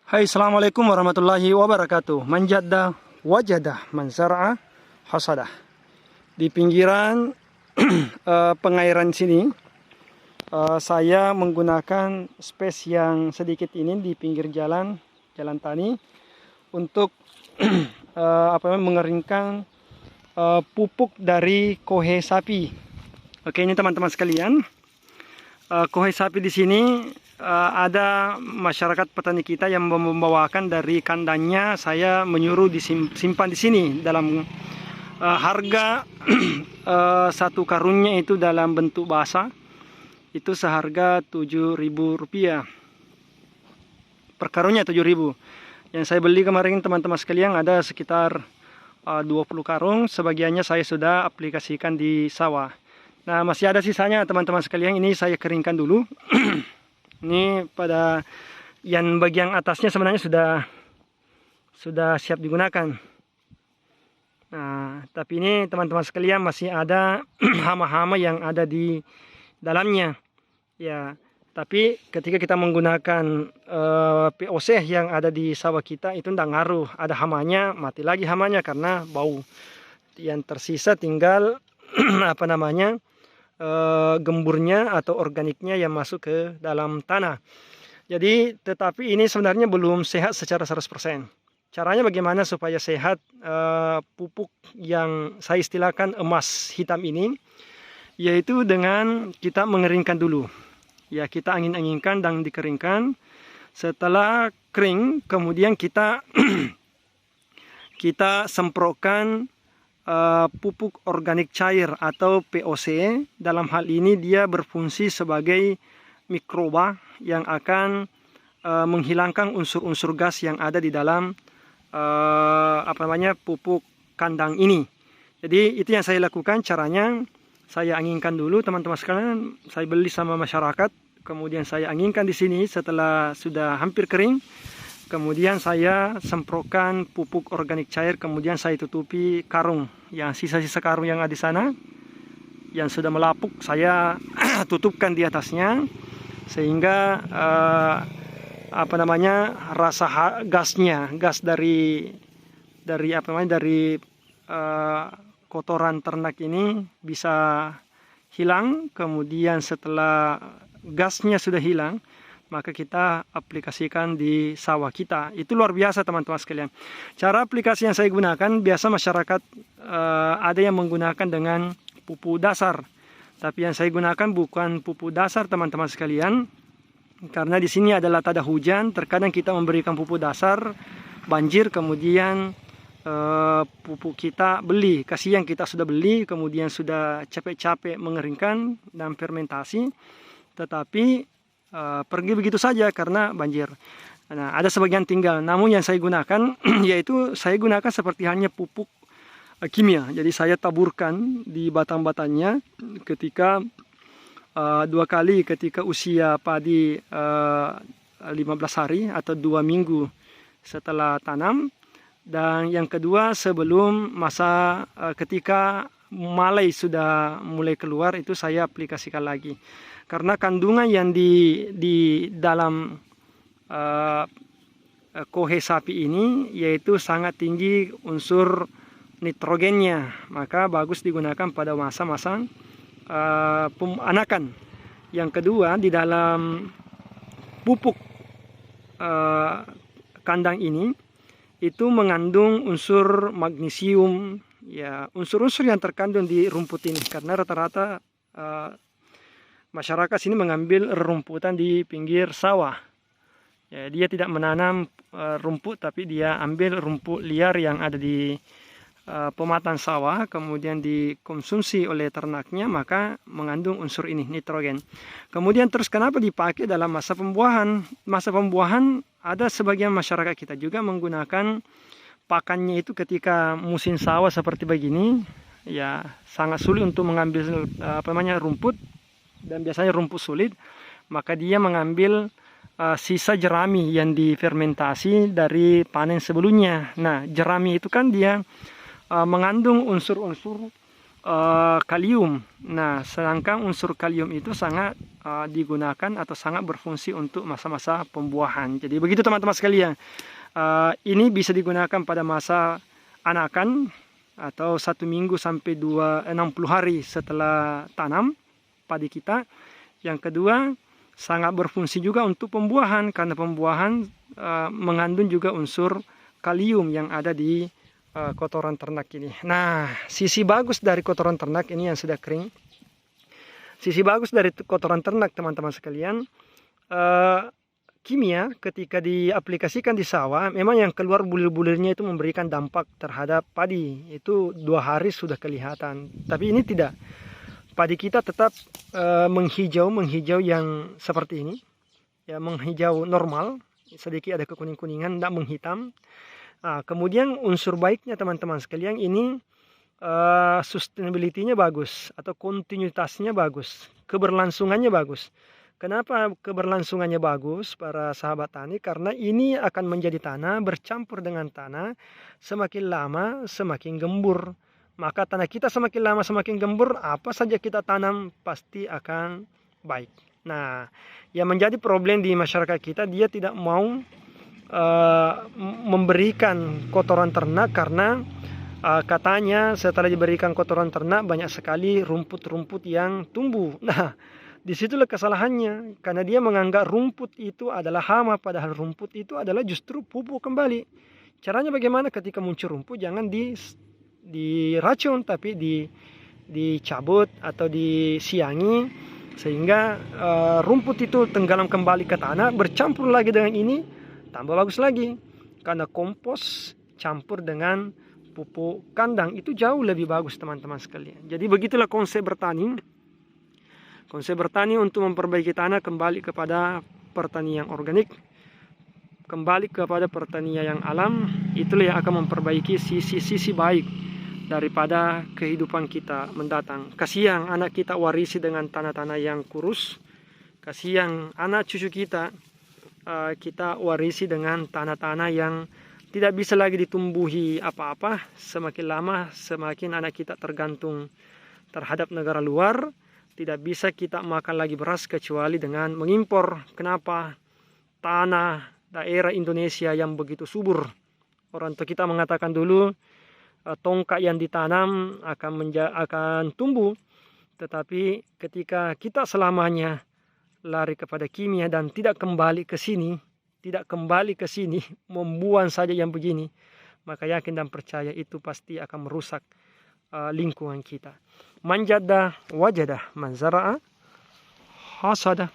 Hai, assalamualaikum warahmatullahi wabarakatuh. Manjadda wajadah manzara'a hasadah. Di pinggiran pengairan sini, saya menggunakan space yang sedikit ini di pinggir jalan tani untuk mengeringkan pupuk dari kohe sapi. Oke, ini teman-teman sekalian, kohe sapi di sini. Ada masyarakat petani kita yang membawakan dari kandangnya. Saya menyuruh disimpan di sini dalam harga satu karungnya itu dalam bentuk basah itu seharga Rp7.000 per karungnya. 7.000 yang saya beli kemarin teman-teman sekalian ada sekitar 20 karung. Sebagiannya saya sudah aplikasikan di sawah. Nah, masih ada sisanya teman-teman sekalian. Ini saya keringkan dulu. Ini pada yang bagian atasnya sebenarnya sudah siap digunakan. Nah, tapi ini teman-teman sekalian masih ada hama-hama yang ada di dalamnya. Ya, tapi ketika kita menggunakan POC yang ada di sawah kita itu tidak ngaruh. Ada hamanya, mati lagi hamanya karena bau. Yang tersisa tinggal gemburnya atau organiknya yang masuk ke dalam tanah. Jadi tetapi ini sebenarnya belum sehat secara 100%. Caranya bagaimana supaya sehat pupuk yang saya istilahkan emas hitam ini, yaitu dengan kita mengeringkan dulu. Ya, kita angin-anginkan dan dikeringkan. Setelah kering kemudian kita kita semprotkan pupuk organik cair atau POC. Dalam hal ini dia berfungsi sebagai mikroba yang akan menghilangkan unsur-unsur gas yang ada di dalam pupuk kandang ini. Jadi itu yang saya lakukan. Caranya saya anginkan dulu teman-teman sekalian. Saya beli sama masyarakat, kemudian saya anginkan di sini. Setelah sudah hampir kering, kemudian saya semprotkan pupuk organik cair, kemudian saya tutupi karung. Yang sisa-sisa karung yang ada di sana, yang sudah melapuk, saya tutupkan di atasnya, sehingga rasa gas dari kotoran ternak ini bisa hilang. Kemudian setelah gasnya sudah hilang, maka kita aplikasikan di sawah kita. Itu luar biasa teman-teman sekalian. Cara aplikasi yang saya gunakan, biasa masyarakat ada yang menggunakan dengan pupuk dasar. Tapi yang saya gunakan bukan pupuk dasar teman-teman sekalian. Karena di sini adalah tak ada hujan, terkadang kita memberikan pupuk dasar, banjir, kemudian pupuk kita beli. Kasih yang kita sudah beli, kemudian sudah capek-capek mengeringkan dan fermentasi. Tetapi pergi begitu saja karena banjir. Nah, ada sebagian tinggal. Namun yang saya gunakan yaitu saya gunakan seperti halnya pupuk kimia. Jadi saya taburkan di batang-batangnya ketika 2 kali ketika usia padi 15 hari atau 2 minggu setelah tanam, dan yang kedua sebelum masa ketika malai sudah mulai keluar, itu saya aplikasikan lagi. Karena kandungan yang di dalam kohe sapi ini yaitu sangat tinggi unsur nitrogennya, maka bagus digunakan pada masa-masa anakan. Yang kedua, di dalam pupuk kandang ini itu mengandung unsur magnesium, ya, unsur-unsur yang terkandung di rumput ini. Karena rata-rata masyarakat sini mengambil rumputan di pinggir sawah. Ya, dia tidak menanam rumput, tapi dia ambil rumput liar yang ada di pematang sawah, kemudian dikonsumsi oleh ternaknya, maka mengandung unsur ini, nitrogen. Kemudian terus kenapa dipakai dalam masa pembuahan? Masa pembuahan ada sebagian masyarakat kita juga menggunakan pakannya itu ketika musim sawah seperti begini. Ya, sangat sulit untuk mengambil rumput, dan biasanya rumput sulit, maka dia mengambil sisa jerami yang difermentasi dari panen sebelumnya. Nah, jerami itu kan dia mengandung unsur-unsur kalium. Nah, sedangkan unsur kalium itu sangat digunakan atau sangat berfungsi untuk masa-masa pembuahan. Jadi begitu teman-teman sekalian. Ini bisa digunakan pada masa anakan atau 1 minggu sampai 60 hari setelah tanam padi kita. Yang kedua, sangat berfungsi juga untuk pembuahan, karena pembuahan mengandung juga unsur kalium yang ada di kotoran ternak ini. Nah, sisi bagus dari kotoran ternak ini yang sudah kering. Sisi bagus dari kotoran ternak teman-teman sekalian, kimia ketika diaplikasikan di sawah, memang yang keluar bulir-bulirnya itu memberikan dampak terhadap padi. Itu 2 hari sudah kelihatan. Tapi ini tidak. Padi kita tetap menghijau yang seperti ini. Ya, menghijau normal, sedikit ada kekuning-kuningan, tidak menghitam. Kemudian unsur baiknya teman-teman sekalian, ini sustainability-nya bagus atau kontinuitasnya bagus, keberlangsungannya bagus. Kenapa keberlangsungannya bagus para sahabat tani? Karena ini akan menjadi tanah bercampur dengan tanah, semakin lama semakin gembur. Maka tanah kita semakin lama semakin gembur, apa saja kita tanam pasti akan baik. Nah, yang menjadi problem di masyarakat kita, dia tidak mau memberikan kotoran ternak karena katanya setelah diberikan kotoran ternak banyak sekali rumput-rumput yang tumbuh. Nah, disitulah kesalahannya, karena dia menganggap rumput itu adalah hama, padahal rumput itu adalah justru pupuk kembali. Caranya bagaimana? Ketika muncul rumput jangan diracun, tapi dicabut atau disiangi, sehingga rumput itu tenggelam kembali ke tanah, bercampur lagi dengan ini, tambah bagus lagi. Karena kompos campur dengan pupuk kandang itu jauh lebih bagus teman-teman sekalian. Jadi begitulah konsep bertani. Konsep bertani untuk memperbaiki tanah kembali kepada pertanian organik, kembali kepada pertanian yang alam. Itulah yang akan memperbaiki sisi-sisi baik daripada kehidupan kita mendatang. Kasihan anak kita warisi dengan tanah-tanah yang kurus. Kasihan anak cucu kita kita warisi dengan tanah-tanah yang tidak bisa lagi ditumbuhi apa-apa. Semakin lama semakin anak kita tergantung terhadap negara luar. Tidak bisa kita makan lagi beras kecuali dengan mengimpor. Kenapa? Tanah daerah Indonesia yang begitu subur. Orang tua kita mengatakan dulu, tongkat yang ditanam akan tumbuh. Tetapi ketika kita selamanya lari kepada kimia dan tidak kembali ke sini, membuang saja yang begini, maka yakin dan percaya itu pasti akan merusak lingkungan kita. Man jadda wajadah, man zara'a hasada.